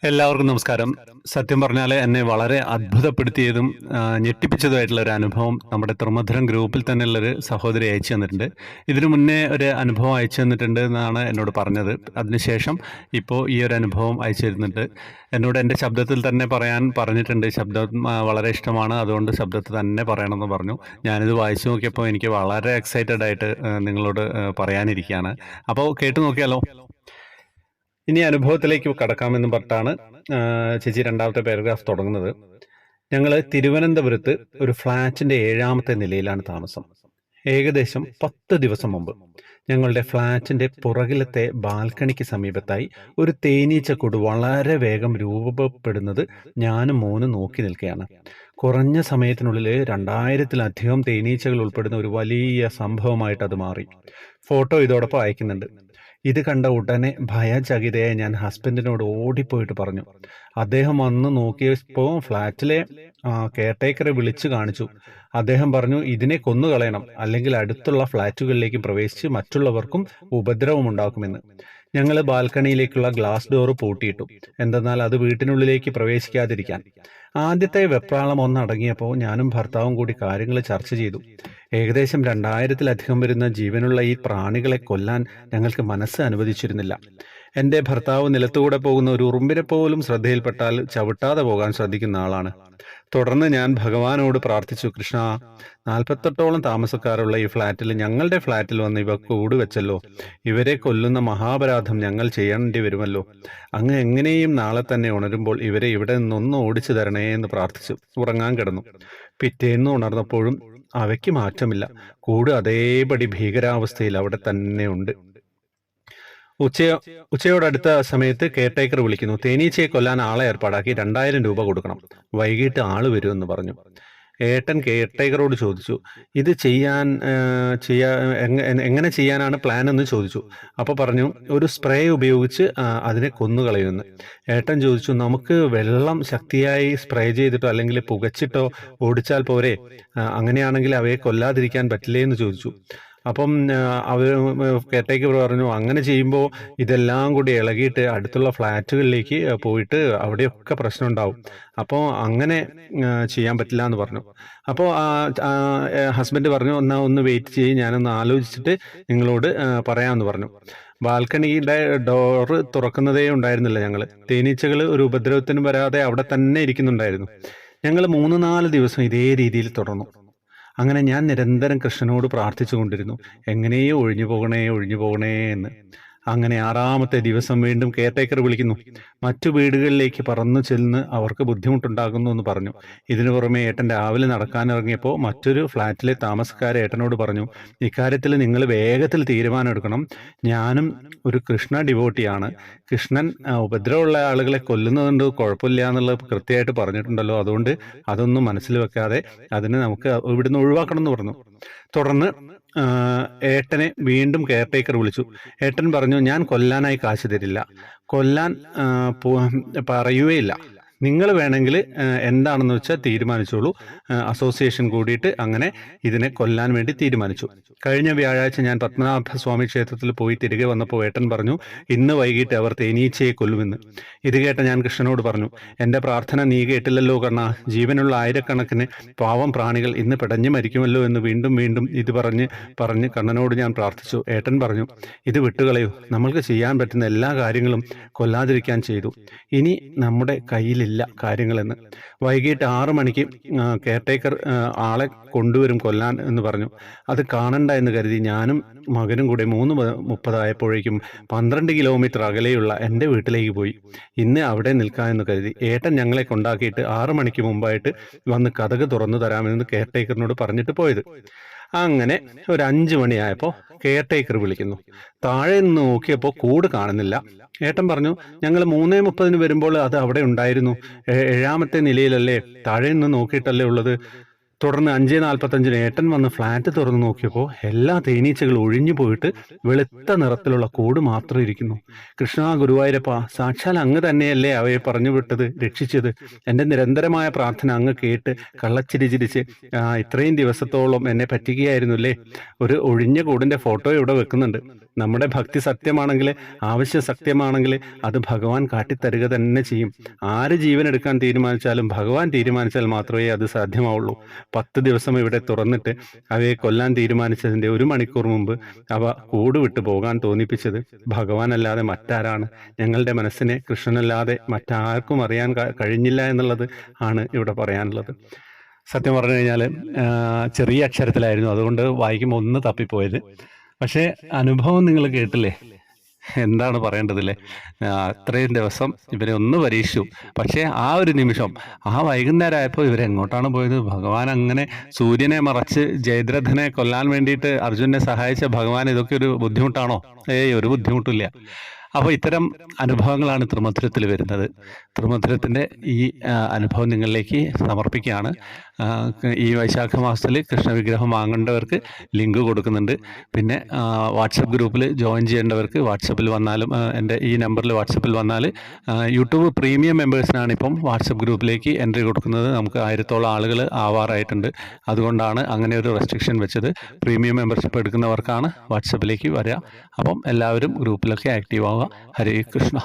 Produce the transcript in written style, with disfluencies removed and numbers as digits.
എല്ലാവർക്കും നമസ്കാരം. സത്യം പറഞ്ഞാൽ എന്നെ വളരെ അത്ഭുതപ്പെടുത്തിയതും ഞെട്ടിപ്പിച്ചതുമായിട്ടുള്ള ഒരു അനുഭവം നമ്മുടെ ത്രിമധുരം ഗ്രൂപ്പിൽ തന്നെയുള്ളൊരു സഹോദരി അയച്ചു തന്നിട്ടുണ്ട്. ഇതിനു മുന്നേ ഒരു അനുഭവം അയച്ചു തന്നിട്ടുണ്ട് എന്നാണ് എന്നോട് പറഞ്ഞത്. അതിനുശേഷം ഇപ്പോൾ ഈ ഒരു അനുഭവം അയച്ചു തരുന്നുണ്ട്. എന്നോട് എൻ്റെ ശബ്ദത്തിൽ തന്നെ പറയാൻ പറഞ്ഞിട്ടുണ്ട്. ശബ്ദം വളരെ ഇഷ്ടമാണ്, അതുകൊണ്ട് ശബ്ദത്തിൽ തന്നെ പറയണമെന്ന് പറഞ്ഞു. ഞാനിത് വായിച്ചു നോക്കിയപ്പോൾ എനിക്ക് വളരെ എക്സൈറ്റഡ് ആയിട്ട് നിങ്ങളോട് പറയാനിരിക്കുകയാണ്. അപ്പോൾ കേട്ടു നോക്കിയാലോ. ഇനി അനുഭവത്തിലേക്ക് കടക്കാമെന്ന് പറഞ്ഞിട്ടാണ് ചേച്ചി രണ്ടാമത്തെ പാരഗ്രാഫ് തുടങ്ങുന്നത്. ഞങ്ങൾ തിരുവനന്തപുരത്ത് ഒരു ഫ്ലാറ്റിന്റെ 7ാമത്തെ നിലയിലാണ് താമസം. ഏകദേശം 10 ദിവസം മുമ്പ് ഞങ്ങളുടെ ഫ്ലാറ്റിന്റെ പുറകിലത്തെ ബാൽക്കണിക്ക് സമീപത്തായി ഒരു തേനീച്ചക്കൂട് വളരെ വേഗം രൂപപ്പെടുന്നത് ഞാനും മോനും നോക്കി നിൽക്കുകയാണ്. കുറഞ്ഞ സമയത്തിനുള്ളിൽ 2000-ലധികം തേനീച്ചകൾ ഉൾപ്പെടുന്ന ഒരു വലിയ സംഭവമായിട്ട് അത് മാറി. ഫോട്ടോ ഇതോടൊപ്പം അയക്കുന്നുണ്ട്. ഇത് കണ്ട ഉടനെ ഭയചകിതയായ ഞാൻ ഹസ്ബൻഡിനോട് ഓടിപ്പോയിട്ട് പറഞ്ഞു. അദ്ദേഹം വന്ന് നോക്കിയപ്പോൾ ഫ്ലാറ്റിലെ കെയർടേക്കറെ വിളിച്ചു കാണിച്ചു. അദ്ദേഹം പറഞ്ഞു, ഇതിനെ കൊന്നുകളയണം, അല്ലെങ്കിൽ അടുത്തുള്ള ഫ്ലാറ്റുകളിലേക്ക് പ്രവേശിച്ച് മറ്റുള്ളവർക്കും ഉപദ്രവമുണ്ടാക്കുമെന്ന്. ഞങ്ങൾ ബാൽക്കണിയിലേക്കുള്ള ഗ്ലാസ് ഡോറ് പൂട്ടിയിട്ടു, എന്തെന്നാൽ അത് വീട്ടിനുള്ളിലേക്ക് പ്രവേശിക്കാതിരിക്കാൻ. ആദ്യത്തെ വെപ്രാളം ഒന്നടങ്ങിയപ്പോൾ ഞാനും ഭർത്താവും കൂടി കാര്യങ്ങൾ ചർച്ച ചെയ്തു. ഏകദേശം 2000-ലധികം വരുന്ന ജീവനുള്ള ഈ പ്രാണികളെ കൊല്ലാൻ ഞങ്ങൾക്ക് മനസ്സ് അനുവദിച്ചിരുന്നില്ല. എൻ്റെ ഭർത്താവ് നിലത്തുകൂടെ പോകുന്ന ഒരു ഉറുമ്പിനെ പോലും ശ്രദ്ധയിൽപ്പെട്ടാൽ ചവിട്ടാതെ പോകാൻ ശ്രദ്ധിക്കുന്ന ആളാണ്. തുടർന്ന് ഞാൻ ഭഗവാനോട് പ്രാർത്ഥിച്ചു, കൃഷ്ണ, 48ഓളം താമസക്കാരുള്ള ഈ ഫ്ലാറ്റിൽ ഞങ്ങളുടെ ഫ്ലാറ്റിൽ വന്ന് ഇവ കൂട് വെച്ചല്ലോ. ഇവരെ കൊല്ലുന്ന മഹാപരാധം ഞങ്ങൾ ചെയ്യേണ്ടി വരുമല്ലോ. അങ്ങ് എങ്ങനെയും നാളെ തന്നെ ഉണരുമ്പോൾ ഇവരെ ഇവിടെ നിന്നൊന്ന് ഓടിച്ചു തരണേ എന്ന് പ്രാർത്ഥിച്ചു. ഉറങ്ങാൻ കിടന്നു. പിറ്റേന്ന് ഉണർന്നപ്പോഴും അവയ്ക്ക് മാറ്റമില്ല. കൂട് അതേപടി ഭീകരാവസ്ഥയിൽ അവിടെ തന്നെ ഉണ്ട്. ഉച്ചയോടടുത്ത സമയത്ത് കെയർടേക്കർ വിളിക്കുന്നു. തേനീച്ചയെ കൊല്ലാൻ ആളെ ഏർപ്പാടാക്കി 2000 രൂപ കൊടുക്കണം. വൈകിട്ട് ആള് വരുമെന്ന് പറഞ്ഞു. ഏട്ടൻ കെയർടേക്കറോട് ചോദിച്ചു, ഇത് എങ്ങനെ ചെയ്യാനാണ് പ്ലാൻ എന്ന് ചോദിച്ചു. അപ്പോൾ പറഞ്ഞു, ഒരു സ്പ്രേ ഉപയോഗിച്ച് അതിനെ കൊന്നുകളയുമെന്ന്. ഏട്ടൻ ചോദിച്ചു, നമുക്ക് വെള്ളം ശക്തിയായി സ്പ്രേ ചെയ്തിട്ടോ അല്ലെങ്കിൽ പുകച്ചിട്ടോ ഓടിച്ചാൽ പോരെ? അങ്ങനെയാണെങ്കിൽ അവയെ കൊല്ലാതിരിക്കാൻ പറ്റില്ലേ എന്ന് ചോദിച്ചു. അപ്പം അവർ കെയർടേക്കർ പറഞ്ഞു, അങ്ങനെ ചെയ്യുമ്പോൾ ഇതെല്ലാം കൂടി ഇളകിയിട്ട് അടുത്തുള്ള ഫ്ലാറ്റുകളിലേക്ക് പോയിട്ട് അവിടെയൊക്കെ പ്രശ്നം ഉണ്ടാവും. അപ്പോൾ അങ്ങനെ ചെയ്യാൻ പറ്റില്ല എന്ന് പറഞ്ഞു. അപ്പോൾ ഹസ്ബൻഡ് പറഞ്ഞു, ഒന്ന് വെയിറ്റ് ചെയ്യും, ഞാനൊന്ന് ആലോചിച്ചിട്ട് നിങ്ങളോട് പറയാമെന്ന് പറഞ്ഞു. ബാൽക്കണിയുടെ ഡോറ് തുറക്കുന്നതേ ഉണ്ടായിരുന്നില്ല. ഞങ്ങൾ തേനീച്ചകൾ ഒരു ഉപദ്രവത്തിനും വരാതെ അവിടെ തന്നെ ഇരിക്കുന്നുണ്ടായിരുന്നു. ഞങ്ങൾ 3-4 ദിവസം ഇതേ രീതിയിൽ തുടർന്നു. അങ്ങനെ ഞാൻ നിരന്തരം കൃഷ്ണനോട് പ്രാർത്ഥിച്ചു കൊണ്ടിരുന്നു, എങ്ങനെയോ ഒഴിഞ്ഞു പോകണേ എന്ന്. അങ്ങനെ 6ാമത്തെ ദിവസം വീണ്ടും കെയർടേക്കർ വിളിക്കുന്നു. മറ്റു വീടുകളിലേക്ക് പറന്നു ചെന്ന് അവർക്ക് ബുദ്ധിമുട്ടുണ്ടാകുന്നു എന്ന് പറഞ്ഞു. ഇതിനു പുറമെ ഏട്ടൻ രാവിലെ നടക്കാനിറങ്ങിയപ്പോൾ മറ്റൊരു ഫ്ലാറ്റിലെ താമസക്കാരെ ഏട്ടനോട് പറഞ്ഞു, ഇക്കാര്യത്തിൽ നിങ്ങൾ വേഗത്തിൽ തീരുമാനം എടുക്കണം. ഞാനും ഒരു കൃഷ്ണ ഡിവോട്ടിയാണ്. കൃഷ്ണൻ ഉപദ്രവമുള്ള ആളുകളെ കൊല്ലുന്നതുകൊണ്ട് കുഴപ്പമില്ല എന്നുള്ളത് കൃത്യമായിട്ട് പറഞ്ഞിട്ടുണ്ടല്ലോ. അതുകൊണ്ട് അതൊന്നും മനസ്സിൽ വെക്കാതെ അതിനെ നമുക്ക് ഇവിടുന്ന് ഒഴിവാക്കണം എന്ന് പറഞ്ഞു. തുടർന്ന് ഏട്ടനെ വീണ്ടും കെയർടേക്കർ വിളിച്ചു. ഏട്ടൻ പറഞ്ഞു, ഞാൻ കൊല്ലാനായി കാശ് തരില്ല, കൊല്ലാൻ പറയുകയില്ല. നിങ്ങൾ വേണമെങ്കിൽ എന്താണെന്ന് വെച്ചാൽ തീരുമാനിച്ചോളൂ. അസോസിയേഷൻ കൂടിയിട്ട് അങ്ങനെ ഇതിനെ കൊല്ലാൻ വേണ്ടി തീരുമാനിച്ചു. കഴിഞ്ഞ വ്യാഴാഴ്ച ഞാൻ പത്മനാഭസ്വാമി ക്ഷേത്രത്തിൽ പോയി തിരികെ വന്നപ്പോൾ ഏട്ടൻ പറഞ്ഞു, ഇന്ന് വൈകിട്ട് അവർ തേനീച്ചയെ കൊല്ലുമെന്ന്. ഇത് കേട്ട ഞാൻ കൃഷ്ണനോട് പറഞ്ഞു, എൻ്റെ പ്രാർത്ഥന നീ കേട്ടില്ലല്ലോ കണ്ണ. ജീവനുള്ള ആയിരക്കണക്കിന് പാവം പ്രാണികൾ ഇന്ന് പിടഞ്ഞു മരിക്കുമല്ലോ എന്ന് വീണ്ടും ഇത് പറഞ്ഞ് കണ്ണനോട് ഞാൻ പ്രാർത്ഥിച്ചു. ഏട്ടൻ പറഞ്ഞു, ഇത് വിട്ടുകളയൂ, നമ്മൾക്ക് ചെയ്യാൻ പറ്റുന്ന എല്ലാ കാര്യങ്ങളും കൊല്ലാതിരിക്കാൻ ചെയ്തു. ഇനി നമ്മുടെ കയ്യിലില്ല കാര്യങ്ങളെന്ന്. വൈകിട്ട് 6 മണിക്ക് കെയർടേക്കർ ആളെ കൊണ്ടുവരും കൊല്ലാൻ എന്ന് പറഞ്ഞു. അത് കാണണ്ട എന്ന് കരുതി ഞാനും മകനും കൂടെ 3:30 ആയപ്പോഴേക്കും 12 കിലോമീറ്റർ അകലെയുള്ള എൻ്റെ വീട്ടിലേക്ക് പോയി. ഇന്ന് അവിടെ നിൽക്കാം എന്ന് കരുതി. ഏട്ടൻ ഞങ്ങളെ കൊണ്ടാക്കിയിട്ട് 6 മണിക്ക് മുമ്പായിട്ട് വന്ന് കതക് തുറന്നു തരാമെന്ന് കെയർടേക്കറിനോട് പറഞ്ഞിട്ട് പോയത്. അങ്ങനെ ഒരു 5 മണിയായപ്പോൾ കെയർടേക്കർ വിളിക്കുന്നു. താഴെ നിന്ന് നോക്കിയപ്പോൾ കൂട് കാണുന്നില്ല. ഏട്ടൻ പറഞ്ഞു, ഞങ്ങൾ 3:30 വരുമ്പോൾ അത് അവിടെ ഉണ്ടായിരുന്നു. 7ാമത്തെ നിലയിലല്ലേ, താഴെ നിന്ന് നോക്കിയിട്ടല്ലേ ഉള്ളത്. തുടർന്ന് 5:45 ഏട്ടൻ വന്ന് ഫ്ലാറ്റ് തുറന്നു നോക്കിയപ്പോൾ എല്ലാ തേനീച്ചകളും ഒഴിഞ്ഞു പോയിട്ട് വെളുത്ത നിറത്തിലുള്ള കൂട് മാത്രം ഇരിക്കുന്നു. കൃഷ്ണ ഗുരുവായൂരപ്പ, സാക്ഷാൽ അങ്ങ് തന്നെയല്ലേ അവയെ പറഞ്ഞു വിട്ടത്, രക്ഷിച്ചത്. എൻ്റെ നിരന്തരമായ പ്രാർത്ഥന അങ്ങ് കേട്ട് കള്ളച്ചിരി ചിരിച്ച് ഇത്രയും ദിവസത്തോളം എന്നെ പറ്റിക്കുകയായിരുന്നില്ലേ. ഒരു ഒഴിഞ്ഞ കൂടിൻ്റെ ഫോട്ടോ ഇവിടെ വെക്കുന്നുണ്ട്. നമ്മുടെ ഭക്തി സത്യമാണെങ്കിൽ, ആവശ്യ സത്യമാണെങ്കിൽ അത് ഭഗവാൻ കാട്ടിത്തരിക തന്നെ ചെയ്യും. ആര് ജീവൻ എടുക്കാൻ തീരുമാനിച്ചാലും ഭഗവാൻ തീരുമാനിച്ചാൽ മാത്രമേ അത് സാധ്യമാവുള്ളൂ. 10 ദിവസം ഇവിടെ തുറന്നിട്ട് അവയെ കൊല്ലാൻ തീരുമാനിച്ചതിൻ്റെ 1 മണിക്കൂർ മുമ്പ് അവ കൂട് വിട്ടു പോകാൻ തോന്നിപ്പിച്ചത് ഭഗവാനല്ലാതെ മറ്റാരാണ്? ഞങ്ങളുടെ മനസ്സിനെ കൃഷ്ണനല്ലാതെ മറ്റാർക്കും അറിയാൻ കഴിഞ്ഞില്ല എന്നുള്ളത് ആണ് ഇവിടെ പറയാനുള്ളത്. സത്യം പറഞ്ഞു കഴിഞ്ഞാൽ ചെറിയ അക്ഷരത്തിലായിരുന്നു, അതുകൊണ്ട് വായിക്കുമ്പോൾ ഒന്ന് തപ്പിപ്പോയത്. പക്ഷേ അനുഭവം നിങ്ങൾ കേട്ടില്ലേ? എന്താണ് പറയേണ്ടതില്ലേ? അത്രയും ദിവസം ഇവരെ ഒന്ന് പരീക്ഷിച്ചു. പക്ഷേ ആ ഒരു നിമിഷം, ആ വൈകുന്നേരം ആയപ്പോൾ ഇവരെങ്ങോട്ടാണ് പോയത്? ഭഗവാൻ അങ്ങനെ സൂര്യനെ മറച്ച് ജയദ്രഥനെ കൊല്ലാൻ വേണ്ടിയിട്ട് അർജുനെ സഹായിച്ച ഭഗവാൻ ഇതൊക്കെ ഒരു ബുദ്ധിമുട്ടാണോ? ഒരു ബുദ്ധിമുട്ടില്ല. അപ്പോൾ ഇത്തരം അനുഭവങ്ങളാണ് തൃമധുരത്തിൽ വരുന്നത്. തൃമധുരത്തിൻ്റെ ഈ അനുഭവം നിങ്ങളിലേക്ക് സമർപ്പിക്കുകയാണ്. ഈ വൈശാഖ മാസത്തിൽ കൃഷ്ണവിഗ്രഹം വാങ്ങേണ്ടവർക്ക് ലിങ്ക് കൊടുക്കുന്നുണ്ട്. പിന്നെ വാട്സപ്പ് ഗ്രൂപ്പിൽ ജോയിൻ ചെയ്യേണ്ടവർക്ക് വാട്സപ്പിൽ വന്നാലും, എൻ്റെ ഈ നമ്പറിൽ വാട്സപ്പിൽ വന്നാൽ, യൂട്യൂബ് പ്രീമിയം മെമ്പേഴ്സിനാണ് ഇപ്പം വാട്സപ്പ് ഗ്രൂപ്പിലേക്ക് എൻട്രി കൊടുക്കുന്നത്. നമുക്ക് 1000-ഓളം ആളുകൾ ആവാറായിട്ടുണ്ട്. അതുകൊണ്ടാണ് അങ്ങനെ ഒരു റെസ്ട്രിക്ഷൻ വെച്ചത്. പ്രീമിയം മെമ്പർഷിപ്പ് എടുക്കുന്നവർക്കാണ് വാട്സപ്പിലേക്ക് വരിക. അപ്പം എല്ലാവരും ഗ്രൂപ്പിലൊക്കെ ആക്റ്റീവ് ആവുക. ഹരേ കൃഷ്ണ.